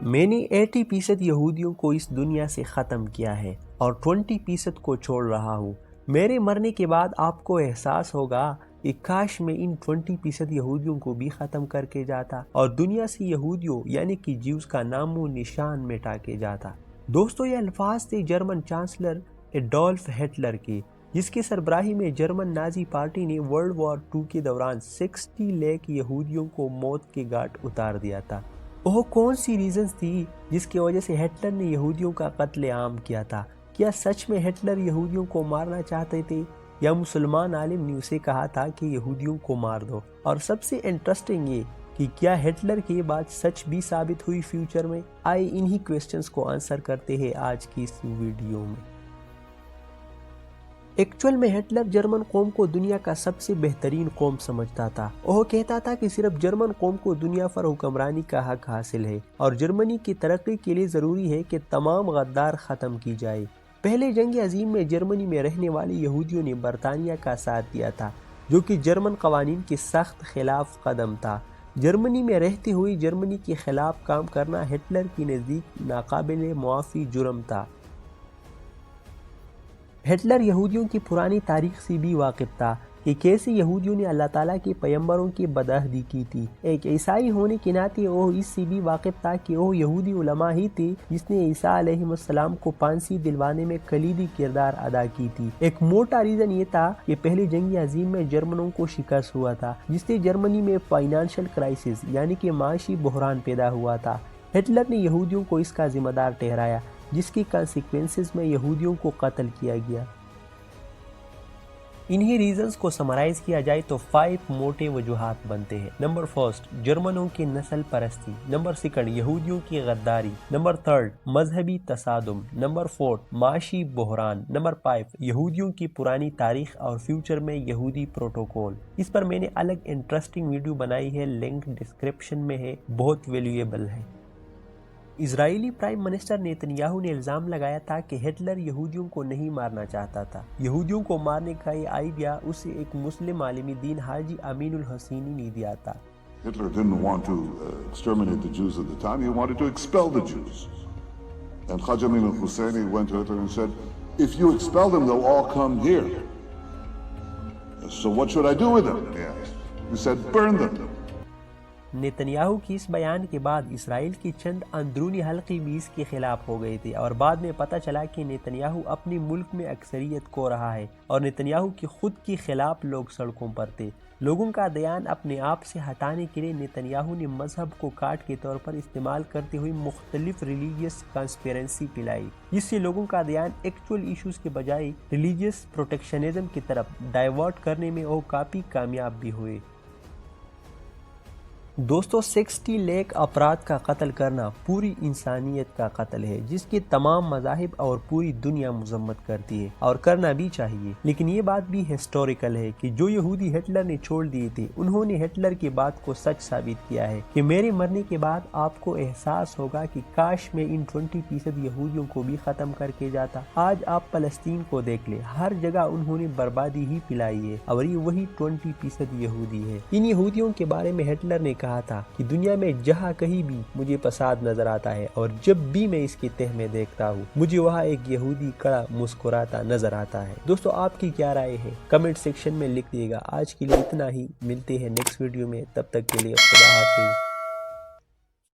میں نے 80% یہودیوں کو اس دنیا سے ختم کیا ہے اور 20% کو چھوڑ رہا ہوں۔ میرے مرنے کے بعد آپ کو احساس ہوگا کہ کاش میں ان 20% یہودیوں کو بھی ختم کر کے جاتا اور دنیا سے یہودیوں یعنی کہ جیوز کا نام و نشان مٹا کے جاتا۔ دوستو، یہ الفاظ تھے جرمن چانسلر ایڈولف ہٹلر کے، جس کی سربراہی میں جرمن نازی پارٹی نے ورلڈ وار 2 کے دوران 60 لاکھ یہودیوں کو موت کے گھاٹ اتار دیا تھا۔ وہ کون سی ریزنز تھی جس کی وجہ سے ہٹلر نے یہودیوں کا قتل عام کیا تھا؟ کیا سچ میں ہٹلر یہودیوں کو مارنا چاہتے تھے یا مسلمان عالم نے اسے کہا تھا کہ یہودیوں کو مار دو؟ اور سب سے انٹرسٹنگ یہ کہ کیا ہٹلر کی بات سچ بھی ثابت ہوئی فیوچر میں؟ آئے انہی کویسچنز کو آنسر کرتے ہیں آج کی اس ویڈیو میں۔ ایکچول میں ہٹلر جرمن قوم کو دنیا کا سب سے بہترین قوم سمجھتا تھا۔ وہ کہتا تھا کہ صرف جرمن قوم کو دنیا پر حکمرانی کا حق حاصل ہے اور جرمنی کی ترقی کے لیے ضروری ہے کہ تمام غدار ختم کی جائے۔ پہلے جنگ عظیم میں جرمنی میں رہنے والے یہودیوں نے برطانیہ کا ساتھ دیا تھا، جو کہ جرمن قوانین کے سخت خلاف قدم تھا۔ جرمنی میں رہتے ہوئے جرمنی کے خلاف کام کرنا ہٹلر کے نزدیک ناقابل معافی جرم تھا۔ ہٹلر یہودیوں کی پرانی تاریخ سے بھی واقف تھا کہ کیسے یہودیوں نے اللہ تعالیٰ کے پیغمبروں کی بدعہدی کی تھی۔ ایک عیسائی ہونے کے ناطے وہ اس سے بھی واقف تھا کہ وہ یہودی علماء ہی تھے جس نے عیسیٰ علیہ السلام کو پھانسی دلوانے میں کلیدی کردار ادا کی تھی۔ ایک موٹا ریزن یہ تھا کہ پہلے جنگ عظیم میں جرمنوں کو شکست ہوا تھا، جس سے جرمنی میں فائنانشل کرائسس یعنی کہ معاشی بحران پیدا ہوا تھا۔ ہٹلر نے یہودیوں کو اس کا ذمہ دار ٹھہرایا، جس کی کانسیکوینسز میں یہودیوں کو قتل کیا گیا۔ انہی ریزنز کو سمرائز کیا جائے تو 5 موٹے وجوہات بنتے ہیں۔ نمبر 1، جرمنوں کی نسل پرستی۔ نمبر 2، یہودیوں کی غداری۔ نمبر 3، مذہبی تصادم۔ نمبر 4، معاشی بحران۔ نمبر 5، یہودیوں کی پرانی تاریخ اور فیوچر میں یہودی پروٹوکول۔ اس پر میں نے الگ انٹرسٹنگ ویڈیو بنائی ہے، لنک ڈسکرپشن میں ہے، بہت ویلیویبل ہے۔ اسرائیلی پرائم منسٹر نیتن یاہو نے الزام لگایا تھا کہ ہٹلر یہودیوں کو نہیں مارنا چاہتا تھا۔ یہودیوں کو مارنے کا یہ آئیڈیا اسے ایک مسلم عالم دین حاجی امین الحسینی نے دیا تھا۔ Hitler didn't want to exterminate the Jews at the time, he wanted to expel the Jews. And Haji Amin al-Husseini went to Hitler and said, if you expel them, they'll all come here. So what should I do with them? He asked. He said, burn them. Nitin Yahoo کی اس بیان کے بعد اسرائیل کی چند اندرونی حلقے بھی اس کے خلاف ہو گئے تھے، اور بعد میں پتہ چلا کہ نیتن یاہو اپنے ملک میں اکثریت کھو رہا ہے اور نیتن یاہو کی خود کے خلاف لوگ سڑکوں پر تھے۔ لوگوں کا دھیان اپنے آپ سے ہٹانے کے لیے نیتن یاہو نے مذہب کو کارڈ کے طور پر استعمال کرتے ہوئے مختلف ریلیجیس کانسپیرنسی پلائی، جس سے لوگوں کا دھیان ایکچول ایشوز کے بجائے ریلیجیس پروٹیکشنزم کی طرف ڈائیورٹ کرنے میں وہ کافی کامیاب بھی ہوئے۔ دوستو، 60 لاکھ افراد کا قتل کرنا پوری انسانیت کا قتل ہے، جس کی تمام مذاہب اور پوری دنیا مذمت کرتی ہے اور کرنا بھی چاہیے۔ لیکن یہ بات بھی ہسٹوریکل ہے کہ جو یہودی ہٹلر نے چھوڑ دیے تھے، انہوں نے ہٹلر کی بات کو سچ ثابت کیا ہے کہ میرے مرنے کے بعد آپ کو احساس ہوگا کہ کاش میں ان 20% یہودیوں کو بھی ختم کر کے جاتا۔ آج آپ فلسطین کو دیکھ لیں، ہر جگہ انہوں نے بربادی ہی پلائی ہے اور یہ وہی 20% یہودی ہے۔ ان یہودیوں کے بارے میں ہٹلر نے کہا تھا کہ دنیا میں جہاں کہیں بھی مجھے فساد نظر آتا ہے اور جب بھی میں اس کی تہ میں دیکھتا ہوں، مجھے وہاں ایک یہودی کھڑا مسکراتا نظر آتا ہے۔ دوستو، آپ کی کیا رائے ہے؟ کمنٹ سیکشن میں لکھ دیے گا۔ آج کے لیے اتنا ہی، ملتے ہیں نیکسٹ ویڈیو میں، تب تک کے لیے خدا حافظ۔